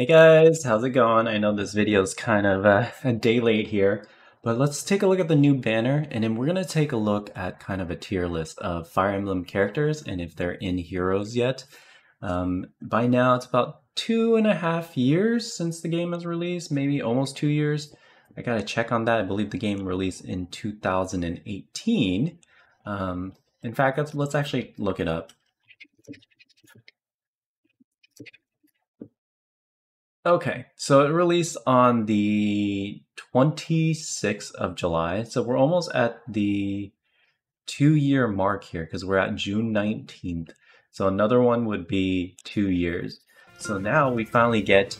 Hey guys, how's it going? I know this video is kind of a day late here, but let's take a look at the new banner, and then we're going to take a look at kind of a tier list of Fire Emblem characters and if they're in Heroes yet. By now, it's about 2.5 years since the game was released, maybe almost 2 years. I gotta check on that. I believe the game released in 2018. In fact, let's actually look it up. Okay, so it released on the 26th of July. So we're almost at the 2 year mark here because we're at June 19th. So another one would be 2 years. So now we finally get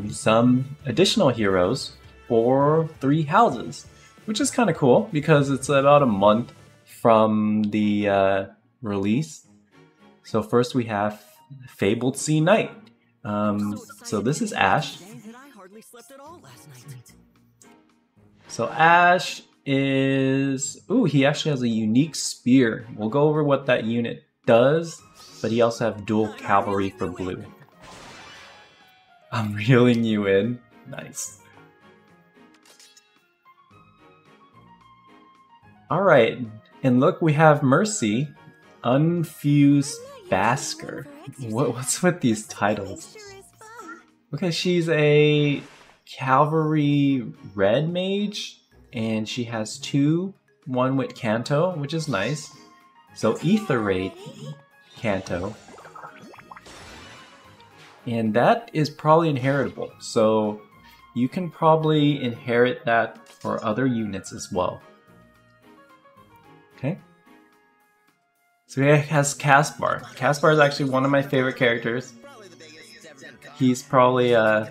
some additional heroes for Three Houses, which is kind of cool because it's about a month from the release. So first we have Fabled Sea Knight. So this is Ash. So Ash is... Ooh, he actually has a unique spear. We'll go over what that unit does, but he also has dual cavalry for blue. I'm reeling you in. Nice. Alright, and look, we have Mercy, Unfused Basker. What's with these titles? Okay, she's a cavalry red mage, and she has one with Canto, which is nice. So Aetheray Canto. And that is probably inheritable, so you can probably inherit that for other units as well. Okay. So he has Caspar. Caspar is actually one of my favorite characters. He's probably one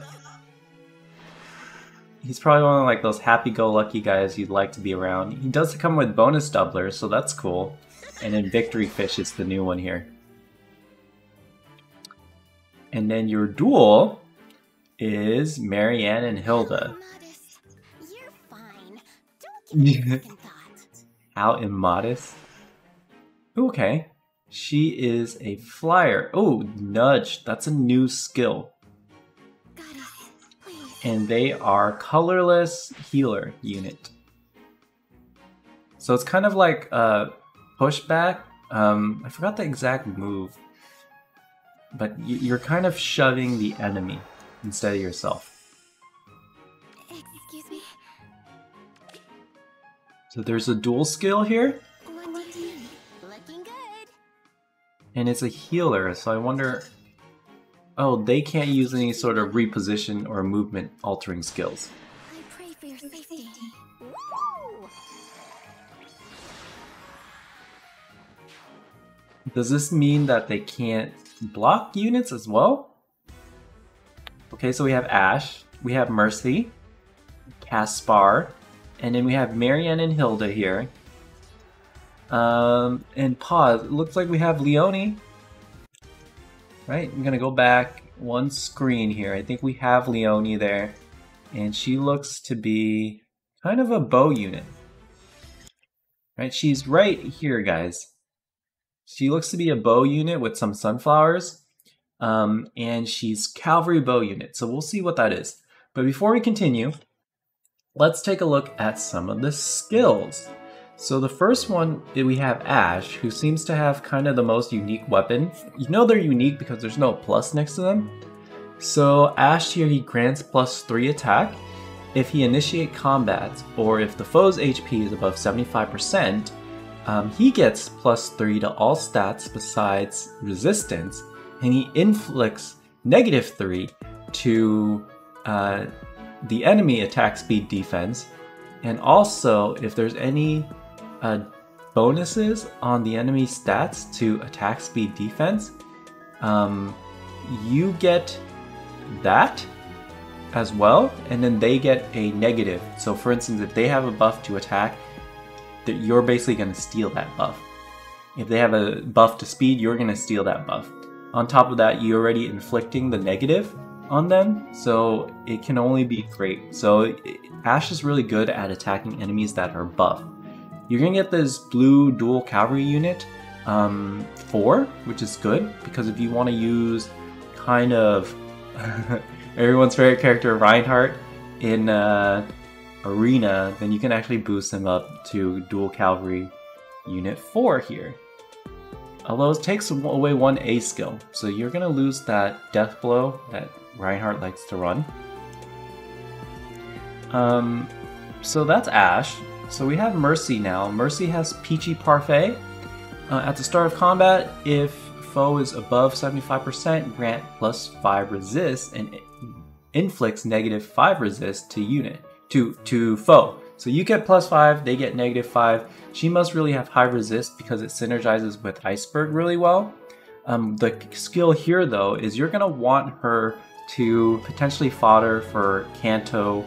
of like those happy-go-lucky guys you'd like to be around. He does come with bonus doublers, so that's cool. And then Victory Fish is the new one here. And then your duel is Marianne and Hilda. You're fine. Don't give me second thought. How immodest. Okay. She is a flyer. Oh, Nudge. That's a new skill. And they are colorless healer unit. So it's kind of like a pushback. I forgot the exact move. But you're kind of shoving the enemy instead of yourself. Excuse me? So there's a dual skill here. Looking good. And it's a healer, so I wonder... Oh, they can't use any sort of reposition or movement altering skills. I pray for your safety. Woo! Does this mean that they can't block units as well? Okay, so we have Ash, we have Mercy, Caspar, and then we have Marianne and Hilda here. And pause, it looks like we have Leonie. Right, I'm gonna go back one screen here. I think we have Leonie there. And she looks to be kind of a bow unit. Right, she's right here, guys. She looks to be a bow unit with some sunflowers. And she's cavalry bow unit, so we'll see what that is. But before we continue, let's take a look at some of the skills. So the first one, we have Ash, who seems to have kind of the most unique weapon. You know they're unique because there's no plus next to them. So Ash here, he grants +3 attack if he initiate combat, or if the foe's HP is above 75%, he gets +3 to all stats besides resistance, and he inflicts -3 to the enemy attack speed defense, and also if there's any bonuses on the enemy stats to attack speed defense, you get that as well, and then they get a negative. So for instance, if they have a buff to attack, that you're basically going to steal that buff. If they have a buff to speed, you're going to steal that buff. On top of that, you're already inflicting the negative on them, so it can only be great. So Ash is really good at attacking enemies that are buff. You're going to get this blue dual cavalry unit 4, which is good, because if you want to use kind of everyone's favorite character Reinhardt in Arena, then you can actually boost him up to Dual Cavalry Unit 4 here. Although it takes away one A skill, so you're going to lose that Death Blow that Reinhardt likes to run. So that's Ashe. So we have Mercy now. Mercy has Peachy Parfait. At the start of combat, if foe is above 75%, grant +5 resist and inflicts -5 resist to unit to foe. So you get +5, they get -5. She must really have high resist because it synergizes with Iceberg really well. The skill here though is you're gonna want her to potentially fodder for Kanto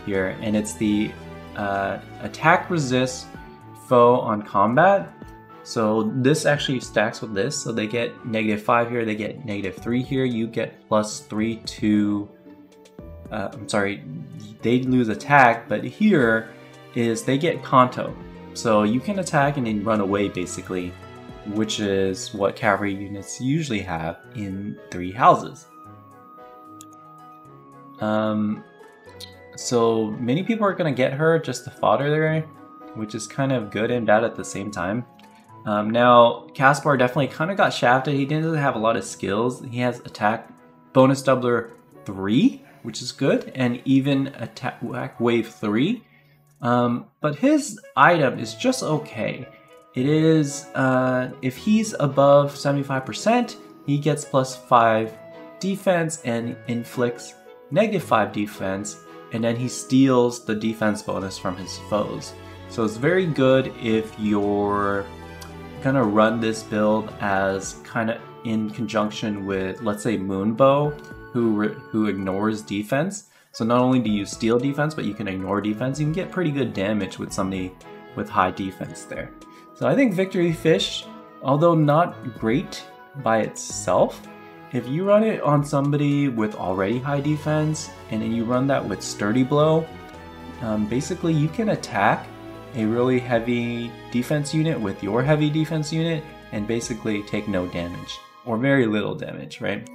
here, and it's the attack resist foe on combat. So this actually stacks with this, so they get -5 here, they get -3 here, you get +3 to, I'm sorry, they lose attack, but here is they get Kanto. So you can attack and then run away basically, which is what cavalry units usually have in Three Houses. So many people are going to get her just to fodder there, which is kind of good and bad at the same time. Now, Caspar definitely kind of got shafted. He didn't have a lot of skills. He has attack bonus doubler 3, which is good, and even attack wave 3. But his item is just okay. It is, if he's above 75%, he gets +5 defense and inflicts -5 defense, and then he steals the defense bonus from his foes. So it's very good if you're gonna run this build as kind of in conjunction with, let's say, Moonbow, who ignores defense. So not only do you steal defense, but you can ignore defense. You can get pretty good damage with somebody with high defense there. So I think Victory Fish, although not great by itself, if you run it on somebody with already high defense, and then you run that with Sturdy Blow, basically you can attack a really heavy defense unit with your heavy defense unit and basically take no damage, or very little damage, right?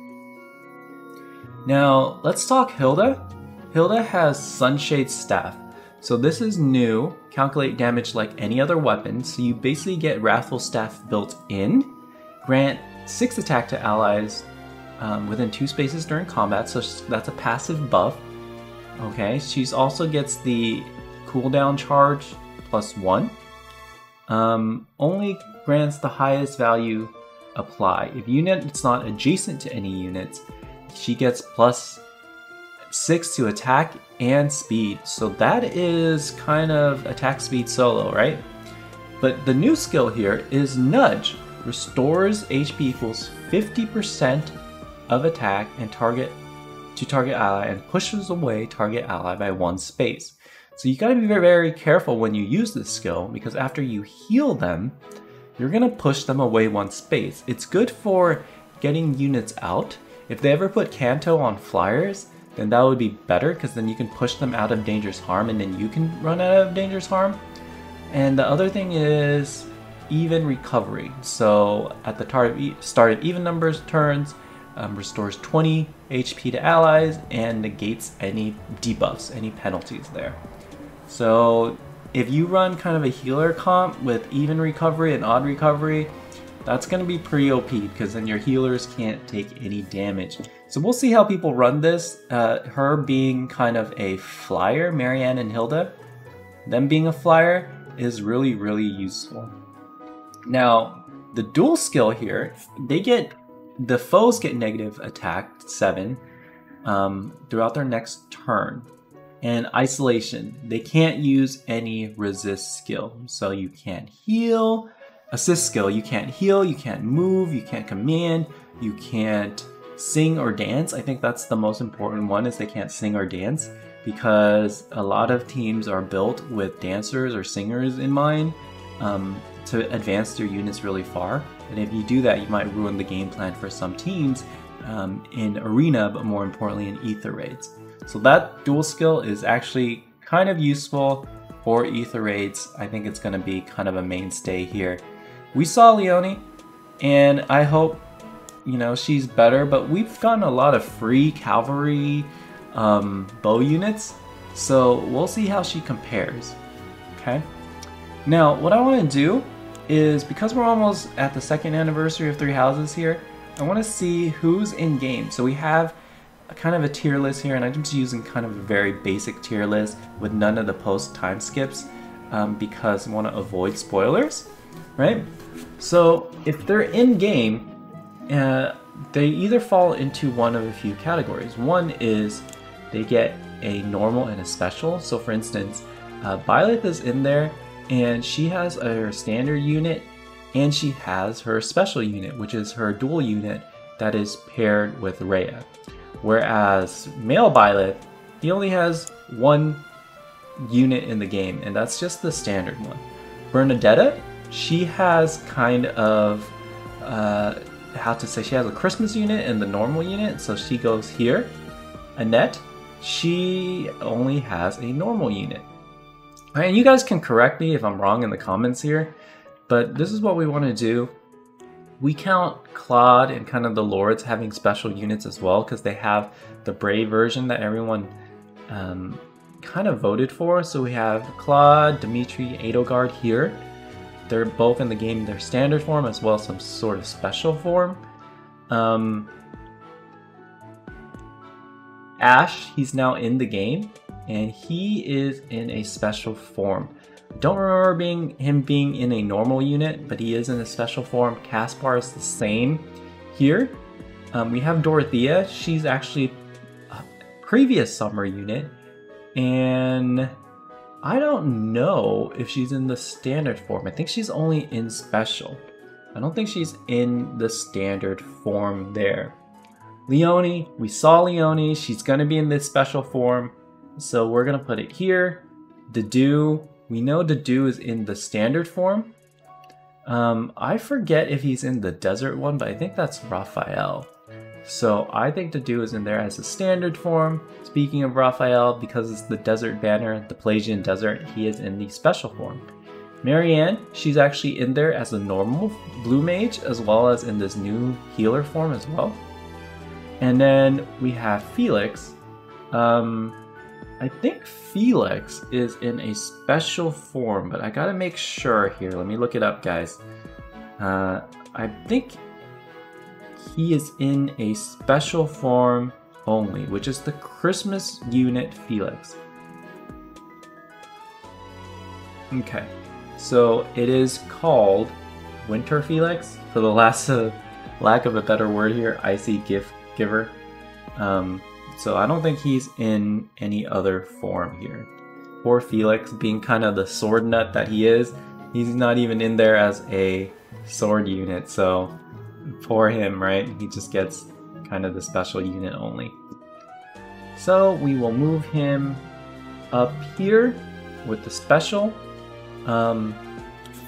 Now, let's talk Hilda. Hilda has Sunshade Staff. So this is new, calculate damage like any other weapon, so you basically get Wrathful Staff built in, grant 6 attack to allies within 2 spaces during combat, so that's a passive buff. Okay, she also gets the cooldown charge +1. Only grants the highest value apply. If unit is not adjacent to any units, she gets +6 to attack and speed. So that is kind of attack speed solo, right? But the new skill here is Nudge. Restores HP equals 50% of attack and target ally, and pushes away target ally by 1 space. So you gotta be very, very careful when you use this skill, because after you heal them, you're gonna push them away 1 space. It's good for getting units out. If they ever put Kanto on flyers, then that would be better, because then you can push them out of dangerous harm and then you can run out of dangerous harm. And the other thing is even recovery. So at the start of even numbers turns, restores 20 HP to allies and negates any debuffs, any penalties there. So if you run kind of a healer comp with even recovery and odd recovery, that's going to be pretty OP, because then your healers can't take any damage. So we'll see how people run this. Her being kind of a flyer, Marianne and Hilda, them being a flyer is really, really useful. Now, the dual skill here, the foes get negative attack 7 throughout their next turn. And isolation, they can't use any resist skill. So you can't heal. Assist skill, you can't heal, you can't move, you can't command, you can't sing or dance. I think that's the most important one, is they can't sing or dance, because a lot of teams are built with dancers or singers in mind to advance their units really far. And if you do that, you might ruin the game plan for some teams in Arena, but more importantly in Ether raids. So that dual skill is actually kind of useful for Ether raids. I think it's going to be kind of a mainstay here. We saw Leone, and I hope, you know, she's better, but we've gotten a lot of free cavalry bow units. So we'll see how she compares. Okay. Now, what I want to do is, because we're almost at the 2nd anniversary of Three Houses here, I want to see who's in game. So we have kind of a tier list here, and I'm just using kind of a very basic tier list with none of the post time skips because I want to avoid spoilers, right? So if they're in game, they either fall into one of a few categories. One is they get a normal and a special. So for instance, Violet is in there, and she has her standard unit, and she has her special unit, which is her dual unit that is paired with Rhea. Whereas male Violet, he only has one unit in the game, and that's just the standard one. Bernadetta, she has kind of, she has a Christmas unit and the normal unit, so she goes here. Annette, she only has a normal unit. Alright, and you guys can correct me if I'm wrong in the comments here, but this is what we want to do. We count Claude and kind of the Lords having special units as well, because they have the Brave version that everyone kind of voted for. So we have Claude, Dimitri, Edelgard here. They're both in the game in their standard form as well as some sort of special form. Ash, he's now in the game, and he is in a special form. Don't remember him being in a normal unit, but he is in a special form. Caspar is the same here. We have Dorothea. She's actually a previous summer unit, and I don't know if she's in the standard form. I think she's only in special. I don't think she's in the standard form there. Leonie, we saw Leonie. She's going to be in this special form, so we're going to put it here. Dedue, we know Dedue is in the standard form. I forget if he's in the desert one, but I think that's Raphael. So I think Dedue is in there as a standard form. Speaking of Raphael, because it's the desert banner, the Pelagian desert, he is in the special form. Marianne, she's actually in there as a normal blue mage, as well as in this new healer form as well. And then we have Felix. I think Felix is in a special form, but I gotta make sure here. Let me look it up, guys. I think he is in a special form only, which is the Christmas unit Felix. Okay, so it is called Winter Felix, for the lack of a better word here, Icy Gift Giver. So I don't think he's in any other form here. Poor Felix, being kind of the sword nut that he is, he's not even in there as a sword unit, so poor him, right? He just gets kind of the special unit only. So we will move him up here with the special.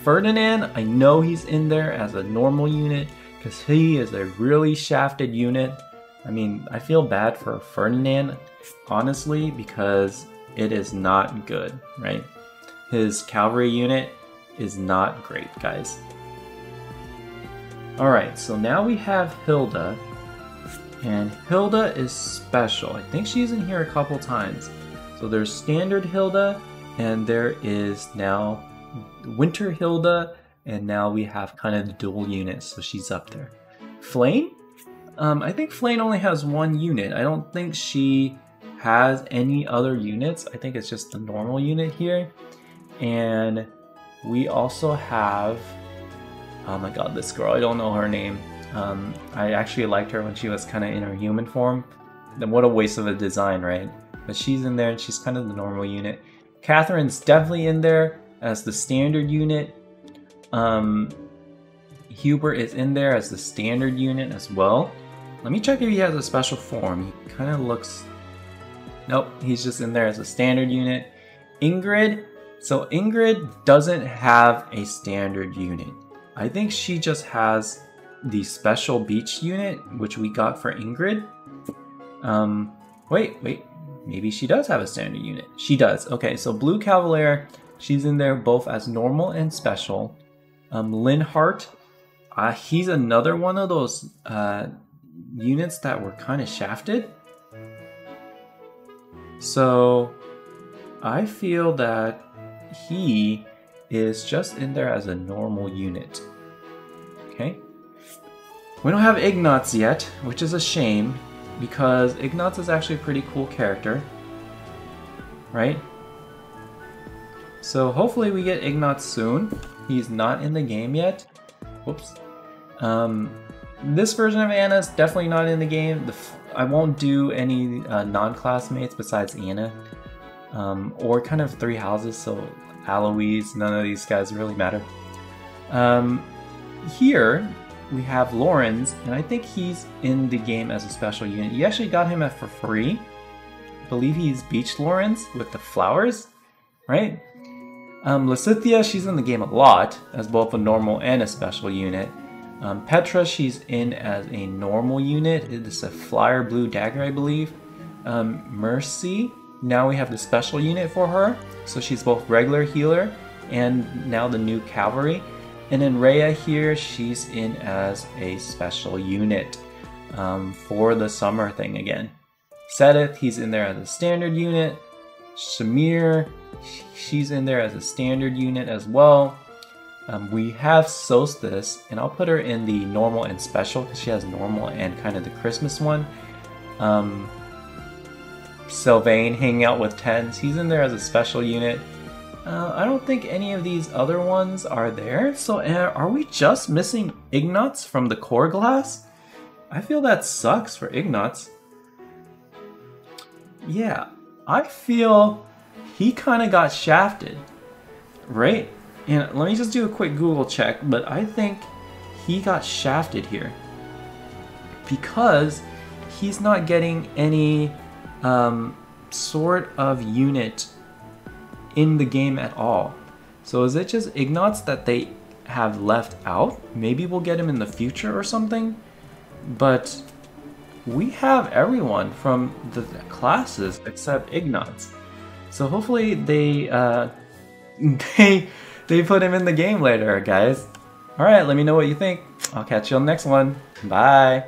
Ferdinand, I know he's in there as a normal unit because he is a really shafted unit. I mean, I feel bad for Ferdinand, honestly, because it is not good, right? His cavalry unit is not great, guys. Alright, so now we have Hilda, and Hilda is special. I think she's in here a couple times. So there's standard Hilda, and there is now Winter Hilda, and now we have kind of the dual units, so she's up there. Flame? I think Flame only has one unit. I don't think she has any other units. I think it's just the normal unit here. And we also have, oh my god, this girl, I don't know her name. I actually liked her when she was kind of in her human form. Then what a waste of a design, right? But she's in there and she's kind of the normal unit. Catherine's definitely in there as the standard unit. Hubert is in there as the standard unit as well. Let me check if he has a special form. He kind of looks... Nope, he's just in there as a standard unit. Ingrid. So Ingrid doesn't have a standard unit. I think she just has the special beach unit, which we got for Ingrid. Wait. Maybe she does have a standard unit. She does. Okay, so Blue Cavalier, she's in there both as normal and special. Linhart, he's another one of those units that were kind of shafted. So I feel that he is just in there as a normal unit. Okay. We don't have Ignatz yet, which is a shame, because Ignatz is actually a pretty cool character, right? So hopefully we get Ignatz soon. He's not in the game yet. Whoops. This version of Anna is definitely not in the game. I won't do any non-classmates besides Anna, or kind of Three Houses, so Aloise, none of these guys really matter. Here we have Lawrence, and I think he's in the game as a special unit. You actually got him for free. I believe he's Beach Lawrence with the flowers, right? Lysithea, she's in the game a lot as both a normal and a special unit. Petra, she's in as a normal unit. It's a flyer blue dagger, I believe. Mercy, now we have the special unit for her, so she's both regular healer and now the new cavalry. And then Rhea here, she's in as a special unit for the summer thing again. Sedith, he's in there as a standard unit. Shamir, she's in there as a standard unit as well. We have Solstice, and I'll put her in the normal and special because she has normal and kind of the Christmas one. Sylvain hanging out with Tens, he's in there as a special unit. I don't think any of these other ones are there, so are we just missing Ignatz from the core class? I feel that sucks for Ignatz. Yeah, I feel he kind of got shafted, right? And let me just do a quick Google check, but I think he got shafted here because he's not getting any sort of unit in the game at all. So is it just Ignatz that they have left out? Maybe we'll get him in the future or something, but we have everyone from the classes except Ignatz. So hopefully they they put him in the game later, guys. Alright, let me know what you think. I'll catch you on the next one. Bye!